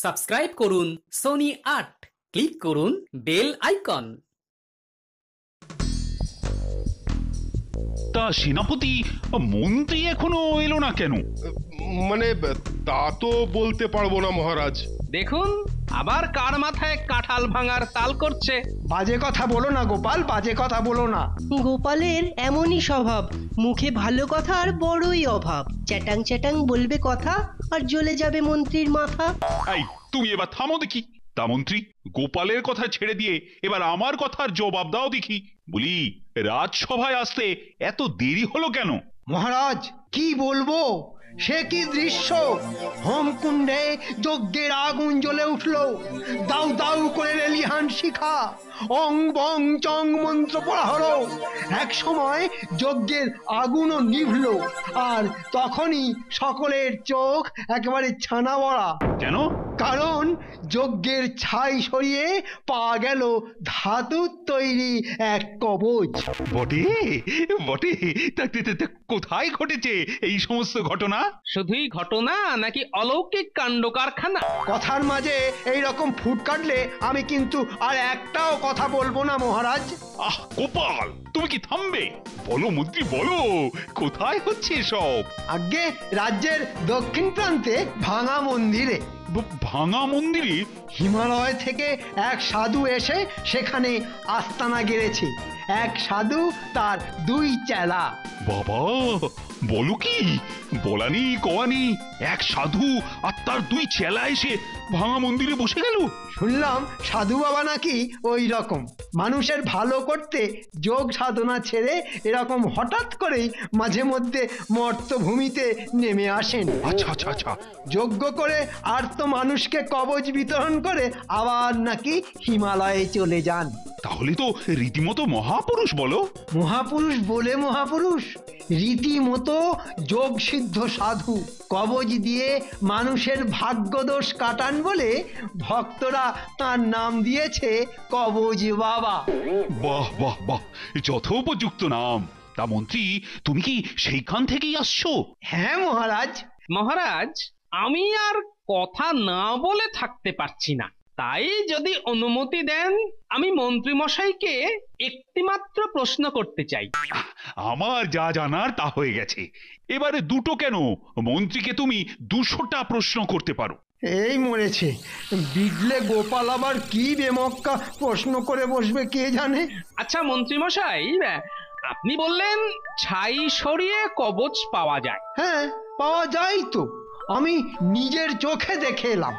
Subscribe করুন Sony ৮, click করুন bell icon. তা সেনাপতি, মন্ত্রী এখনো এলো না কেন? মানে তা তো বলতে পারবো না মহারাজ। দেখুন, আবার কার মাথায় কাঁঠাল ভাঙার তাল করছে। বাজে কথা বলো না গোপাল, বাজে কথা বলো না। গোপালের এমনই স্বভাব, মুখে ভালো কথার বড়ই অভাব। চ্যাটাং চ্যাটাং বলবে কথা আর জ্বলে যাবে মন্ত্রীর মাথা। এই, তুমি এবার থামো দেখি। তা মন্ত্রী, গোপালের কথা ছেড়ে দিয়ে এবার আমার কথার জবাব দাও দেখি। বলি, রাজসভায় আসতে এত দেরি হলো কেন? মহারাজ কি বলবো, সে কি দৃশ্য! হোমকুণ্ডে যজ্ঞের আগুন জ্বলে উঠলো, দাউ দাউ করে রেলিহান শিখা, অং বং চং মন্ত্র পড়া হলো। এক সময় যজ্ঞের আগুনও নিভলো, আর তখনই সকলের চোখ একেবারে ছানা বড়া। কেন? কারণ যজ্ঞের ছাই সরিয়ে পাওয়া গেল ধাতুর তৈরি এক কবচ। বটে বটে, তা কোথায় ঘটেছে এই সমস্ত ঘটনা? শুধুই ঘটনা নাকি অলৌকিক কাণ্ড কারখানা? কথার মাঝে এই রকম ফুট কাটলে আমি কিন্তু আর একটাও কথা বলবো না মহারাজ। আহ গোপাল, তুমি কি থামবে? বলো মন্ত্রী, বলো কোথায় হচ্ছে সব? আগে রাজ্যের দক্ষিণ প্রান্তে ভাঙা মন্দিরে। ভাঙা মন্দিরে? হিমালয় থেকে এক সাধু এসে সেখানে আস্তানা গেড়েছে। এক সাধু তার দুই চেলা। বাবা, বলো কি? বলানি কওয়ানি এক সাধু আর তার দুই চেলা এসে ভাঙা মন্দিরে বসে গেল? শুনলাম সাধু বাবা নাকি ওই রকম মানুষের ভালো করতে যোগ সাধনা ছেড়ে এরকম হঠাৎ করেই মাঝে মধ্যে মর্তভূমিতে নেমে আসেন। আচ্ছা আচ্ছা আচ্ছা। যজ্ঞ করে আর তো মানুষকে কবচ বিতরণ করে আবার নাকি হিমালয়ে চলে যান। তাহলে তো রীতিমতো মহাপুরুষ বলো। মহাপুরুষ বলে মহাপুরুষ, রীতিমতো যোগ সিদ্ধ সাধু। কবচ দিয়ে মানুষের ভাগ্যদোষ কাটান বলে ভক্তরা তার নাম দিয়েছে কবচ বাবা। বাহ বাহ বাহ, যথোপযুক্ত নাম। তা মন্ত্রী, তুমি কি সেইখান থেকেই আসছো? হ্যাঁ মহারাজ। মহারাজ, আমি আর কথা না বলে থাকতে পারছি না। তাই যদি অনুমতি দেন, আমি মন্ত্রী মশাইকে একটিমাত্র প্রশ্ন করতে চাই। আমার যা জানার তা হয়ে গেছে। এবারে দুটো কেন, মন্ত্রীকে তুমি 200টা প্রশ্ন করতে পারো। এই মরেছে, বিগলে গোপাল আবার কি বেমক্কা প্রশ্ন করে বসবে কে জানে। আচ্ছা মন্ত্রী মশাই, আপনি বললেন ছাই সরিয়ে কবচ পাওয়া যায়। হ্যাঁ পাওয়া যায় তো, আমি নিজের চোখে দেখে এলাম।